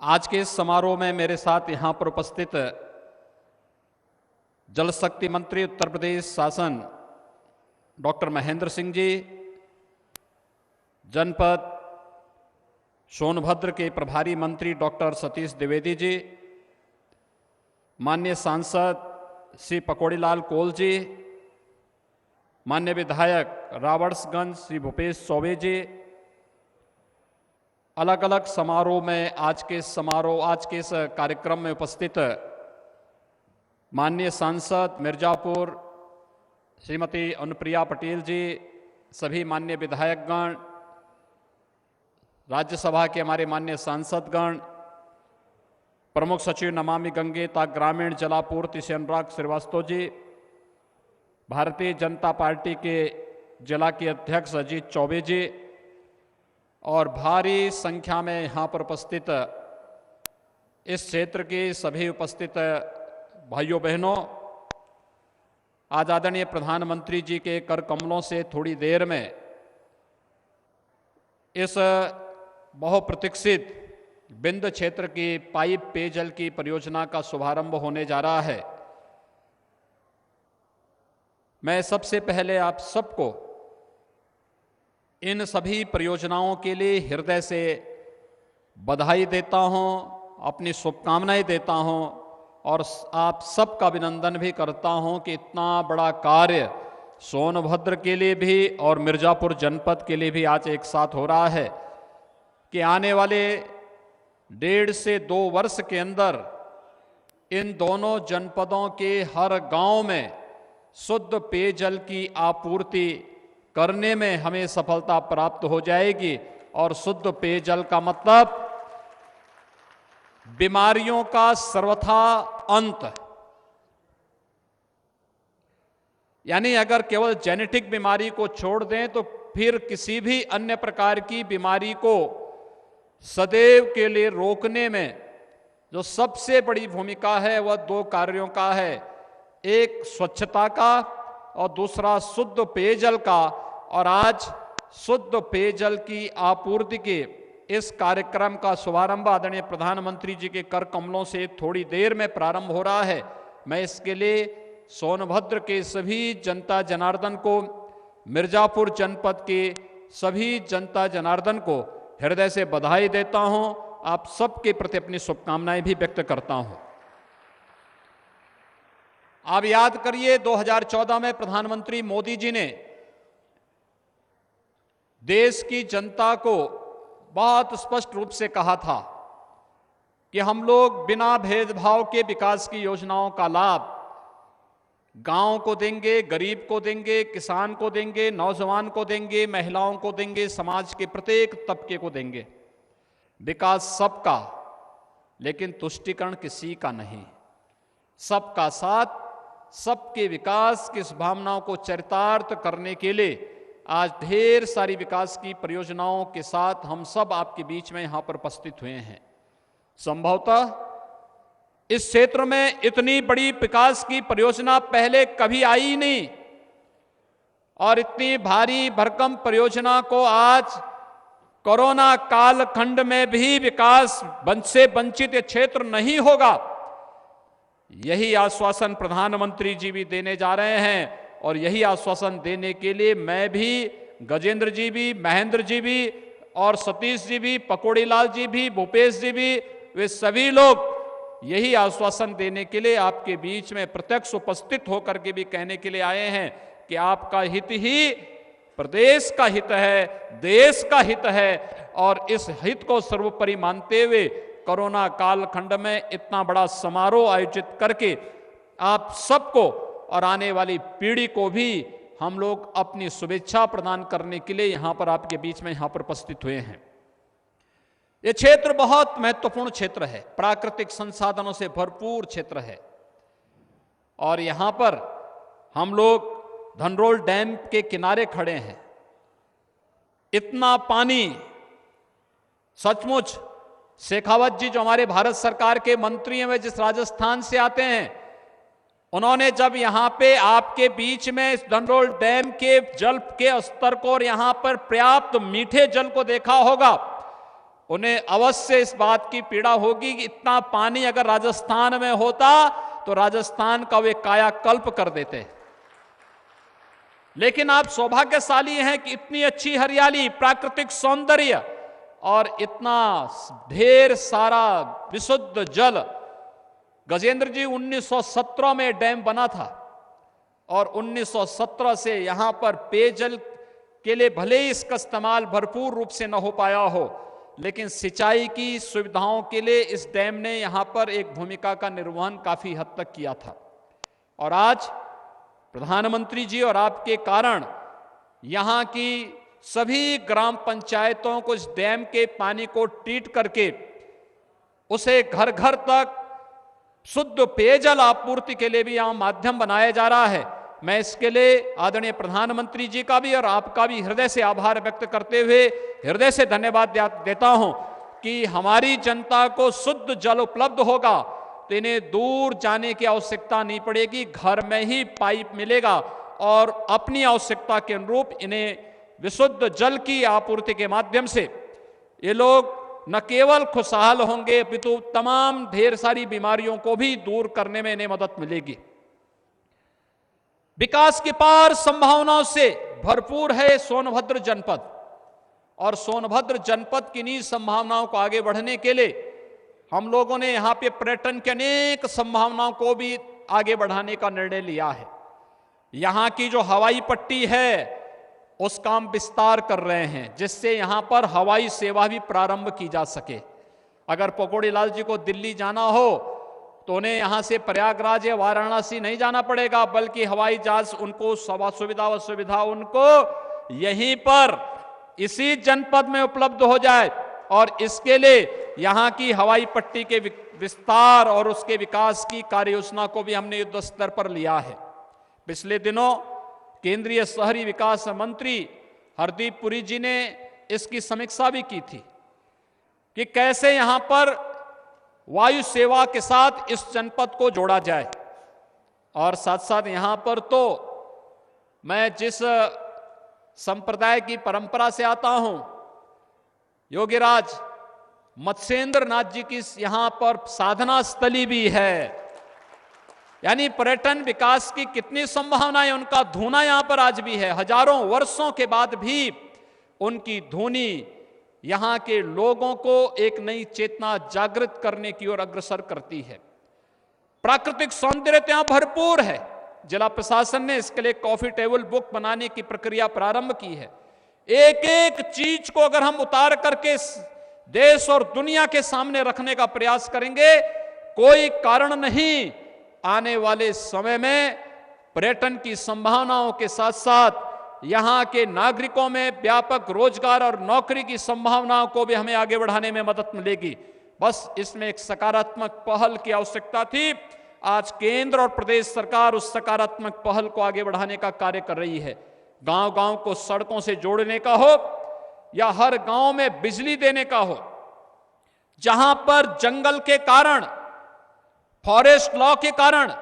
आज के इस समारोह में मेरे साथ यहाँ पर उपस्थित जल शक्ति मंत्री उत्तर प्रदेश शासन डॉक्टर महेंद्र सिंह जी, जनपद सोनभद्र के प्रभारी मंत्री डॉक्टर सतीश द्विवेदी जी, माननीय सांसद श्री पकौड़ीलाल कोल जी, माननीय विधायक रावर्ट्सगंज श्री भूपेश चौबे जी, अलग अलग समारोह में आज के इस कार्यक्रम में उपस्थित माननीय सांसद मिर्जापुर श्रीमती अनुप्रिया पटेल जी, सभी माननीय विधायकगण, राज्यसभा के हमारे माननीय सांसदगण, प्रमुख सचिव नमामि गंगे तथा ग्रामीण जलापूर्ति श्री अनुराग श्रीवास्तव जी, भारतीय जनता पार्टी के जिला के अध्यक्ष अजीत चौबे जी और भारी संख्या में यहाँ पर उपस्थित इस क्षेत्र के सभी उपस्थित भाइयों बहनों, आज आदरणीय प्रधानमंत्री जी के कर कमलों से थोड़ी देर में इस बहुप्रतीक्षित बिंद क्षेत्र की पाइप पेयजल की परियोजना का शुभारंभ होने जा रहा है। मैं सबसे पहले आप सबको इन सभी परियोजनाओं के लिए हृदय से बधाई देता हूं, अपनी शुभकामनाएं देता हूं और आप सबका अभिनंदन भी करता हूं कि इतना बड़ा कार्य सोनभद्र के लिए भी और मिर्जापुर जनपद के लिए भी आज एक साथ हो रहा है कि आने वाले 1.5 से 2 वर्ष के अंदर इन दोनों जनपदों के हर गांव में शुद्ध पेयजल की आपूर्ति करने में हमें सफलता प्राप्त हो जाएगी। और शुद्ध पेयजल का मतलब बीमारियों का सर्वथा अंत, यानी अगर केवल जेनेटिक बीमारी को छोड़ दें तो फिर किसी भी अन्य प्रकार की बीमारी को सदैव के लिए रोकने में जो सबसे बड़ी भूमिका है वह 2 कार्यों का है, एक स्वच्छता का और दूसरा शुद्ध पेयजल का। और आज शुद्ध पेयजल की आपूर्ति के इस कार्यक्रम का शुभारंभ आदरणीय प्रधानमंत्री जी के कर कमलों से थोड़ी देर में प्रारंभ हो रहा है। मैं इसके लिए सोनभद्र के सभी जनता जनार्दन को, मिर्जापुर जनपद के सभी जनता जनार्दन को हृदय से बधाई देता हूं, आप सबके प्रति अपनी शुभकामनाएं भी व्यक्त करता हूं। आप याद करिए 2014 में प्रधानमंत्री मोदी जी ने देश की जनता को बहुत स्पष्ट रूप से कहा था कि हम लोग बिना भेदभाव के विकास की योजनाओं का लाभ गांव को देंगे, गरीब को देंगे, किसान को देंगे, नौजवान को देंगे, महिलाओं को देंगे, समाज के प्रत्येक तबके को देंगे। विकास सबका, लेकिन तुष्टीकरण किसी का नहीं। सबका साथ, सबके विकास की इस भावनाओं को चरितार्थ करने के लिए आज ढेर सारी विकास की परियोजनाओं के साथ हम सब आपके बीच में यहां पर उपस्थित हुए हैं। संभवतः इस क्षेत्र में इतनी बड़ी विकास की परियोजना पहले कभी आई ही नहीं और इतनी भारी भरकम परियोजना को आज कोरोना कालखंड में भी विकास से वंचित ये क्षेत्र नहीं होगा, यही आश्वासन प्रधानमंत्री जी भी देने जा रहे हैं। और यही आश्वासन देने के लिए मैं भी, गजेंद्र जी भी, महेंद्र जी भी और सतीश जी भी, पकौड़ीलाल जी भी, भूपेश जी भी, वे सभी लोग यही आश्वासन देने के लिए आपके बीच में प्रत्यक्ष उपस्थित होकर के भी कहने के लिए आए हैं कि आपका हित ही प्रदेश का हित है, देश का हित है। और इस हित को सर्वोपरि मानते हुए कोरोना कालखंड में इतना बड़ा समारोह आयोजित करके आप सबको और आने वाली पीढ़ी को भी हम लोग अपनी शुभेच्छा प्रदान करने के लिए यहां पर आपके बीच में यहां पर उपस्थित हुए हैं। यह क्षेत्र बहुत महत्वपूर्ण क्षेत्र है, प्राकृतिक संसाधनों से भरपूर क्षेत्र है और यहां पर हम लोग धनरोल डैम के किनारे खड़े हैं। इतना पानी सचमुच शेखावत जी जो हमारे भारत सरकार के मंत्री हैं, वे जिस राजस्थान से आते हैं, उन्होंने जब यहां पे आपके बीच में इस धनरोल डैम के जल के स्तर को और यहां पर पर्याप्त मीठे जल को देखा होगा उन्हें अवश्य इस बात की पीड़ा होगी कि इतना पानी अगर राजस्थान में होता तो राजस्थान का वे कायाकल्प कर देते। लेकिन आप सौभाग्यशाली हैं कि इतनी अच्छी हरियाली, प्राकृतिक सौंदर्य और इतना ढेर सारा विशुद्ध जल। गजेंद्र जी, 1917 में डैम बना था और 1917 से यहां पर पेयजल के लिए भले ही इसका इस्तेमाल भरपूर रूप से न हो पाया हो, लेकिन सिंचाई की सुविधाओं के लिए इस डैम ने यहां पर एक भूमिका का निर्वहन काफी हद तक किया था। और आज प्रधानमंत्री जी और आपके कारण यहां की सभी ग्राम पंचायतों को इस डैम के पानी को ट्रीट करके उसे घर घर तक शुद्ध पेयजल आपूर्ति के लिए भी यहां माध्यम बनाया जा रहा है। मैं इसके लिए आदरणीय प्रधानमंत्री जी का भी और आपका भी हृदय से आभार व्यक्त करते हुए हृदय से धन्यवाद देता हूं कि हमारी जनता को शुद्ध जल उपलब्ध होगा तो इन्हें दूर जाने की आवश्यकता नहीं पड़ेगी, घर में ही पाइप मिलेगा और अपनी आवश्यकता के अनुरूप इन्हें विशुद्ध जल की आपूर्ति के माध्यम से ये लोग न केवल खुशहाल होंगे अपितु तमाम ढेर सारी बीमारियों को भी दूर करने में इन्हें मदद मिलेगी। विकास की पार संभावनाओं से भरपूर है सोनभद्र जनपद और सोनभद्र जनपद की इन्हीं संभावनाओं को आगे बढ़ने के लिए हम लोगों ने यहां पे पर्यटन की अनेक संभावनाओं को भी आगे बढ़ाने का निर्णय लिया है। यहां की जो हवाई पट्टी है उसका हम विस्तार कर रहे हैं जिससे यहां पर हवाई सेवा भी प्रारंभ की जा सके। अगर पकौड़ी लाल जी को दिल्ली जाना हो तो उन्हें यहां से प्रयागराज या वाराणसी नहीं जाना पड़ेगा, बल्कि हवाई जहाज उनको सुविधा उनको यहीं पर इसी जनपद में उपलब्ध हो जाए। और इसके लिए यहां की हवाई पट्टी के विस्तार और उसके विकास की कार्य योजना को भी हमने युद्ध स्तर पर लिया है। पिछले दिनों केंद्रीय शहरी विकास मंत्री हरदीप पुरी जी ने इसकी समीक्षा भी की थी कि कैसे यहां पर वायु सेवा के साथ इस जनपद को जोड़ा जाए। और साथ साथ यहां पर तो मैं जिस संप्रदाय की परंपरा से आता हूं, योगीराज मत्स्येंद्र नाथ जी की यहां पर साधना स्थली भी है। यानी पर्यटन विकास की कितनी संभावनाएं, उनका धूना यहां पर आज भी है। हजारों वर्षों के बाद भी उनकी धुनी यहां के लोगों को एक नई चेतना जागृत करने की ओर अग्रसर करती है। प्राकृतिक सौंदर्य यहां भरपूर है। जिला प्रशासन ने इसके लिए कॉफी टेबल बुक बनाने की प्रक्रिया प्रारंभ की है। एक एक चीज को अगर हम उतार करके देश और दुनिया के सामने रखने का प्रयास करेंगे, कोई कारण नहीं आने वाले समय में पर्यटन की संभावनाओं के साथ साथ यहां के नागरिकों में व्यापक रोजगार और नौकरी की संभावनाओं को भी हमें आगे बढ़ाने में मदद मिलेगी। बस इसमें एक सकारात्मक पहल की आवश्यकता थी। आज केंद्र और प्रदेश सरकार उस सकारात्मक पहल को आगे बढ़ाने का कार्य कर रही है। गांव-गांव को सड़कों से जोड़ने का हो या हर गांव में बिजली देने का हो, जहां पर जंगल के कारण, फॉरेस्ट लॉ के कारण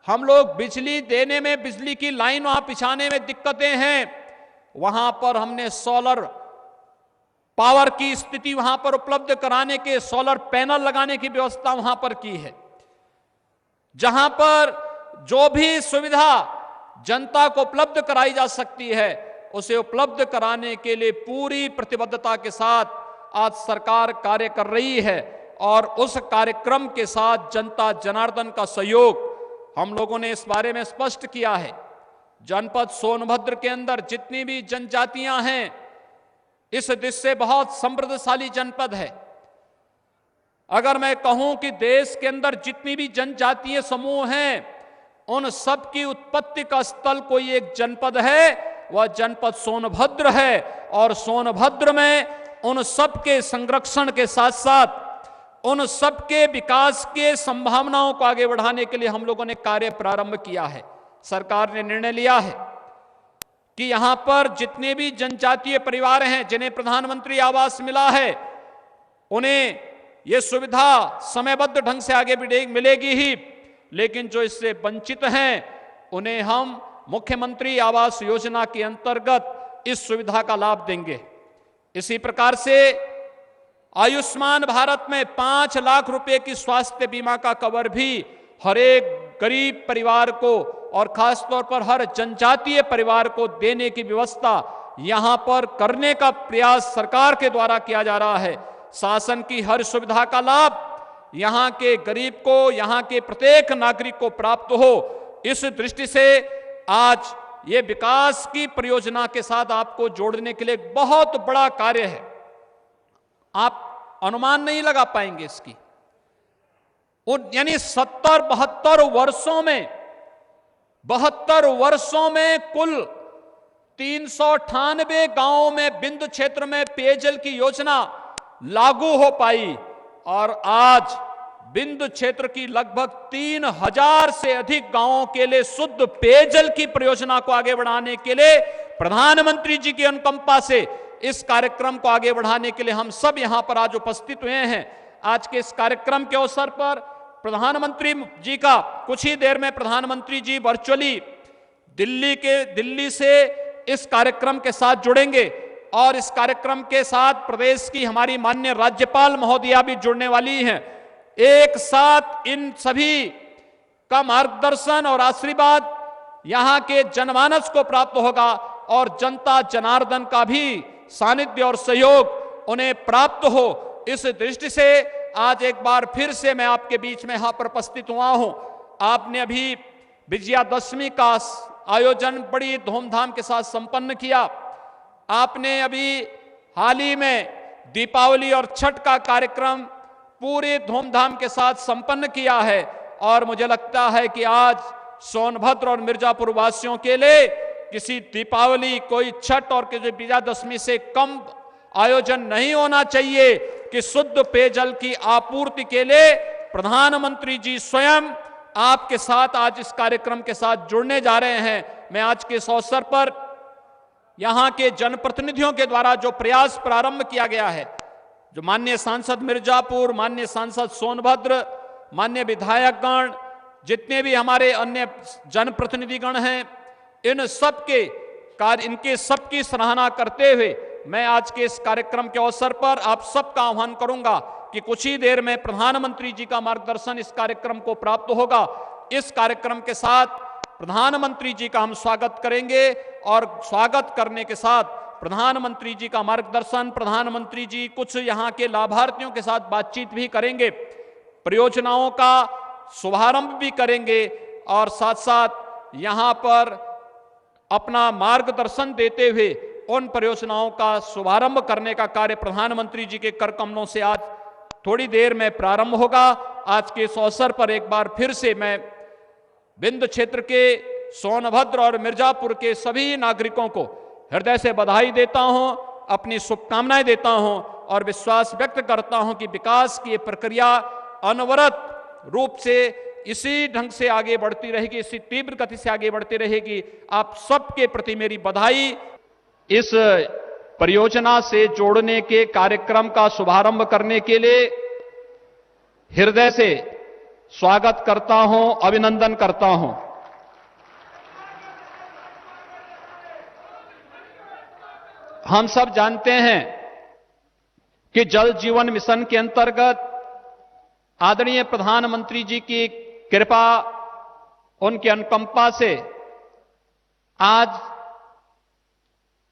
हम लोग बिजली देने में, बिजली की लाइन वहां बिछाने में दिक्कतें हैं, वहां पर हमने सोलर पावर की स्थिति वहां पर उपलब्ध कराने के, सोलर पैनल लगाने की व्यवस्था वहां पर की है। जहां पर जो भी सुविधा जनता को उपलब्ध कराई जा सकती है उसे उपलब्ध कराने के लिए पूरी प्रतिबद्धता के साथ आज सरकार कार्य कर रही है। और उस कार्यक्रम के साथ जनता जनार्दन का सहयोग हम लोगों ने इस बारे में स्पष्ट किया है। जनपद सोनभद्र के अंदर जितनी भी जनजातियां हैं, इस देश से बहुत समृद्धशाली जनपद है। अगर मैं कहूं कि देश के अंदर जितनी भी जनजातीय समूह हैं, उन सब की उत्पत्ति का स्थल कोई एक जनपद है, वह जनपद सोनभद्र है। और सोनभद्र में उन सब के संरक्षण के साथ साथ उन सब के विकास के संभावनाओं को आगे बढ़ाने के लिए हम लोगों ने कार्य प्रारंभ किया है। सरकार ने निर्णय लिया है कि यहां पर जितने भी जनजातीय परिवार हैं जिन्हें प्रधानमंत्री आवास मिला है, उन्हें यह सुविधा समयबद्ध ढंग से आगे मिलेगी ही, लेकिन जो इससे वंचित हैं उन्हें हम मुख्यमंत्री आवास योजना के अंतर्गत इस सुविधा का लाभ देंगे। इसी प्रकार से आयुष्मान भारत में 5 लाख रुपए की स्वास्थ्य बीमा का कवर भी हर एक गरीब परिवार को और खासतौर पर हर जनजातीय परिवार को देने की व्यवस्था यहां पर करने का प्रयास सरकार के द्वारा किया जा रहा है। शासन की हर सुविधा का लाभ यहां के गरीब को, यहां के प्रत्येक नागरिक को प्राप्त हो, इस दृष्टि से आज ये विकास की परियोजना के साथ आपको जोड़ने के लिए एक बहुत बड़ा कार्य है। आप अनुमान नहीं लगा पाएंगे इसकी। यानी 72 वर्षों में कुल 398 गांवों में बिंदु क्षेत्र में पेयजल की योजना लागू हो पाई और आज बिंदु क्षेत्र की लगभग 3000 से अधिक गांवों के लिए शुद्ध पेयजल की परियोजना को आगे बढ़ाने के लिए प्रधानमंत्री जी की अनुकंपा से इस कार्यक्रम को आगे बढ़ाने के लिए हम सब यहां पर आज उपस्थित हुए हैं। आज के इस कार्यक्रम के अवसर पर प्रधानमंत्री जी का कुछ ही देर में प्रधानमंत्री जी वर्चुअली दिल्ली से इस कार्यक्रम के साथ जुड़ेंगे और इस कार्यक्रम के साथ प्रदेश की हमारी माननीय राज्यपाल महोदया भी जुड़ने वाली हैं। एक साथ इन सभी का मार्गदर्शन और आशीर्वाद यहां के जनमानस को प्राप्त होगा और जनता जनार्दन का भी सानिध्य और सहयोग उन्हें प्राप्त हो। इस दृष्टि से आज एक बार फिर से मैं आपके बीच में यहां पर उपस्थित हुआ हूं। आपने अभी विजयादशमी का आयोजन बड़ी धूमधाम के साथ संपन्न किया। आपने अभी हाल ही में दीपावली और छठ का कार्यक्रम पूरे धूमधाम के साथ संपन्न किया है और मुझे लगता है कि आज सोनभद्र और मिर्जापुर वासियों के लिए किसी दीपावली, कोई छठ और किसी विजयादशमी से कम आयोजन नहीं होना चाहिए कि शुद्ध पेयजल की आपूर्ति के लिए प्रधानमंत्री जी स्वयं आपके साथ आज इस कार्यक्रम के साथ जुड़ने जा रहे हैं। मैं आज के इस अवसर पर यहां के जनप्रतिनिधियों के द्वारा जो प्रयास प्रारंभ किया गया है, जो माननीय सांसद मिर्जापुर, माननीय सांसद सोनभद्र, माननीय विधायकगण, जितने भी हमारे अन्य जनप्रतिनिधिगण हैं, इन सबके कार्य, इनके सबकी सराहना करते हुए मैं आज के इस कार्यक्रम के अवसर पर आप सबका आह्वान करूंगा कि कुछ ही देर में प्रधानमंत्री जी का मार्गदर्शन इस कार्यक्रम को प्राप्त होगा। इस कार्यक्रम के साथ प्रधानमंत्री जी का हम स्वागत करेंगे और स्वागत करने के साथ प्रधानमंत्री जी का मार्गदर्शन, प्रधानमंत्री जी कुछ यहाँ के लाभार्थियों के साथ बातचीत भी करेंगे, परियोजनाओं का शुभारंभ भी करेंगे और साथ साथ यहाँ पर अपना मार्गदर्शन देते हुए उन परियोजनाओं का शुभारंभ करने का कार्य प्रधानमंत्री जी के कर कमलों से आज थोड़ी देर में प्रारंभ होगा। आज के इस अवसर पर एक बार फिर से मैं बिंदु क्षेत्र के सोनभद्र और मिर्जापुर के सभी नागरिकों को हृदय से बधाई देता हूं, अपनी शुभकामनाएं देता हूं और विश्वास व्यक्त करता हूं कि विकास की ये प्रक्रिया अनवरत रूप से इसी ढंग से आगे बढ़ती रहेगी, इसी तीव्र गति से आगे बढ़ती रहेगी। आप सबके प्रति मेरी बधाई। इस परियोजना से जोड़ने के कार्यक्रम का शुभारंभ करने के लिए हृदय से स्वागत करता हूं, अभिनंदन करता हूं। हम सब जानते हैं कि जल जीवन मिशन के अंतर्गत आदरणीय प्रधानमंत्री जी की कृपा, उनकी अनुकंपा से आज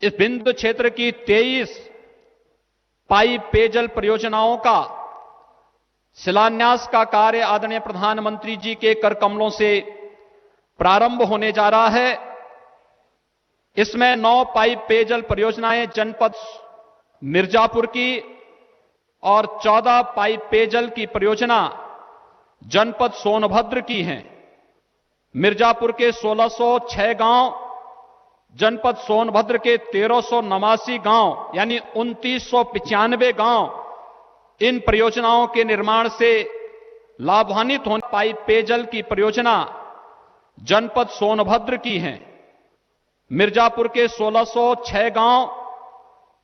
इस बिंदु क्षेत्र की 23 पाइप पेयजल परियोजनाओं का शिलान्यास का कार्य आदरणीय प्रधानमंत्री जी के कर कमलों से प्रारंभ होने जा रहा है। इसमें 9 पाइप पेयजल परियोजनाएं जनपद मिर्जापुर की और 14 पाइप पेयजल की परियोजना जनपद सोनभद्र की हैं। मिर्जापुर के 1606 गांव, जनपद सोनभद्र के 1389 गांव यानी 2995 गांव इन परियोजनाओं के निर्माण से लाभान्वित होने पाइप पेयजल की परियोजना जनपद सोनभद्र की हैं। मिर्जापुर के 1606 गांव,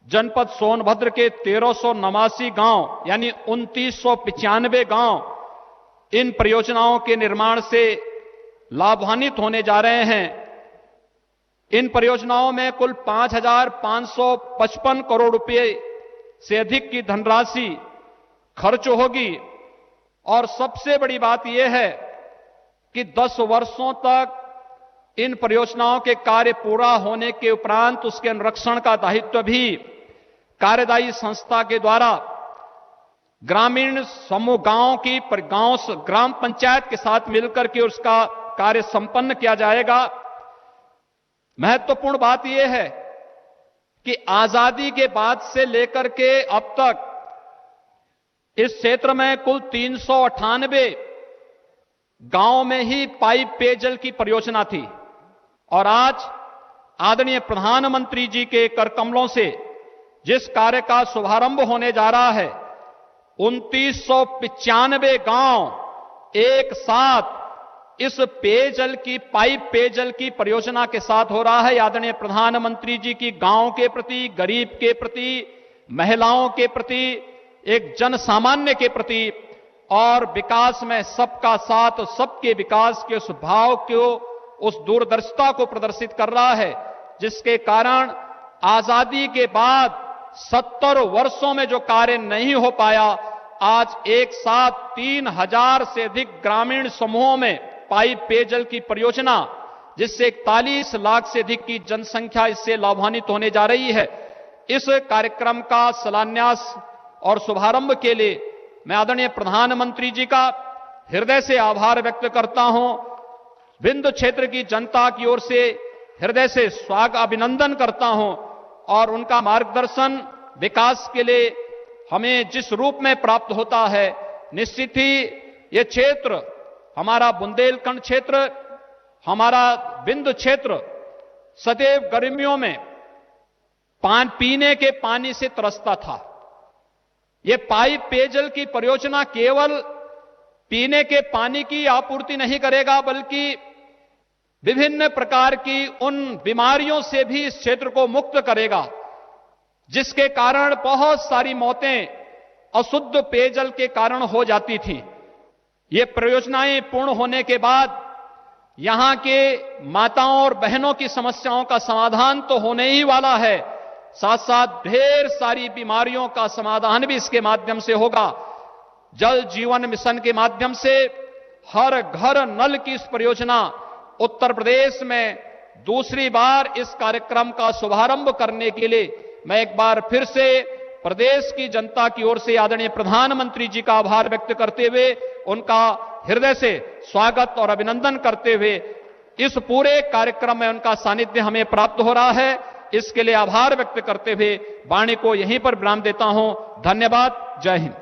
जनपद सोनभद्र के 1389 गांव यानी 2995 गांव इन परियोजनाओं के निर्माण से लाभान्वित होने जा रहे हैं। इन परियोजनाओं में कुल 5,555 करोड़ रुपए से अधिक की धनराशि खर्च होगी। और सबसे बड़ी बात यह है कि 10 वर्षों तक इन परियोजनाओं के कार्य पूरा होने के उपरांत उसके अनुरक्षण का दायित्व भी कार्यदायी संस्था के द्वारा ग्रामीण समूह ग्राम पंचायत के साथ मिलकर के उसका कार्य संपन्न किया जाएगा। महत्वपूर्ण बात यह है कि आजादी के बाद से लेकर के अब तक इस क्षेत्र में कुल 398 गांव में ही पाइप पेयजल की परियोजना थी और आज आदरणीय प्रधानमंत्री जी के कर कमलों से जिस कार्य का शुभारंभ होने जा रहा है, 2995 गांव एक साथ इस पाइप पेयजल की परियोजना के साथ हो रहा है। आदरणीय प्रधानमंत्री जी की गांव के प्रति, गरीब के प्रति, महिलाओं के प्रति, एक जन सामान्य के प्रति और विकास में सबका साथ, सबके विकास के उस भाव को, उस दूरदर्शिता को प्रदर्शित कर रहा है, जिसके कारण आजादी के बाद 70 वर्षों में जो कार्य नहीं हो पाया, आज एक साथ 3000 से अधिक ग्रामीण समूहों में पाइप पेयजल की परियोजना, जिससे 41 लाख से अधिक की जनसंख्या इससे लाभान्वित होने जा रही है। इस कार्यक्रम का शिलान्यास और शुभारंभ के लिए मैं आदरणीय प्रधानमंत्री जी का हृदय से आभार व्यक्त करता हूं। विंध्य क्षेत्र की जनता की ओर से हृदय से अभिनंदन करता हूं और उनका मार्गदर्शन विकास के लिए हमें जिस रूप में प्राप्त होता है, निश्चित ही ये क्षेत्र, हमारा बुंदेलखंड क्षेत्र, हमारा विंध्य क्षेत्र सदैव गर्मियों में पीने के पानी से तरसता था। ये पाइप पेयजल की परियोजना केवल पीने के पानी की आपूर्ति नहीं करेगा, बल्कि विभिन्न प्रकार की उन बीमारियों से भी इस क्षेत्र को मुक्त करेगा, जिसके कारण बहुत सारी मौतें अशुद्ध पेयजल के कारण हो जाती थी। ये परियोजनाएं पूर्ण होने के बाद यहां के माताओं और बहनों की समस्याओं का समाधान तो होने ही वाला है, साथ साथ ढेर सारी बीमारियों का समाधान भी इसके माध्यम से होगा। जल जीवन मिशन के माध्यम से हर घर नल की इस परियोजना उत्तर प्रदेश में दूसरी बार इस कार्यक्रम का शुभारंभ करने के लिए मैं एक बार फिर से प्रदेश की जनता की ओर से आदरणीय प्रधानमंत्री जी का आभार व्यक्त करते हुए उनका हृदय से स्वागत और अभिनंदन करते हुए इस पूरे कार्यक्रम में उनका सानिध्य हमें प्राप्त हो रहा है, इसके लिए आभार व्यक्त करते हुए वाणी को यहीं पर विराम देता हूं। धन्यवाद। जय हिंद।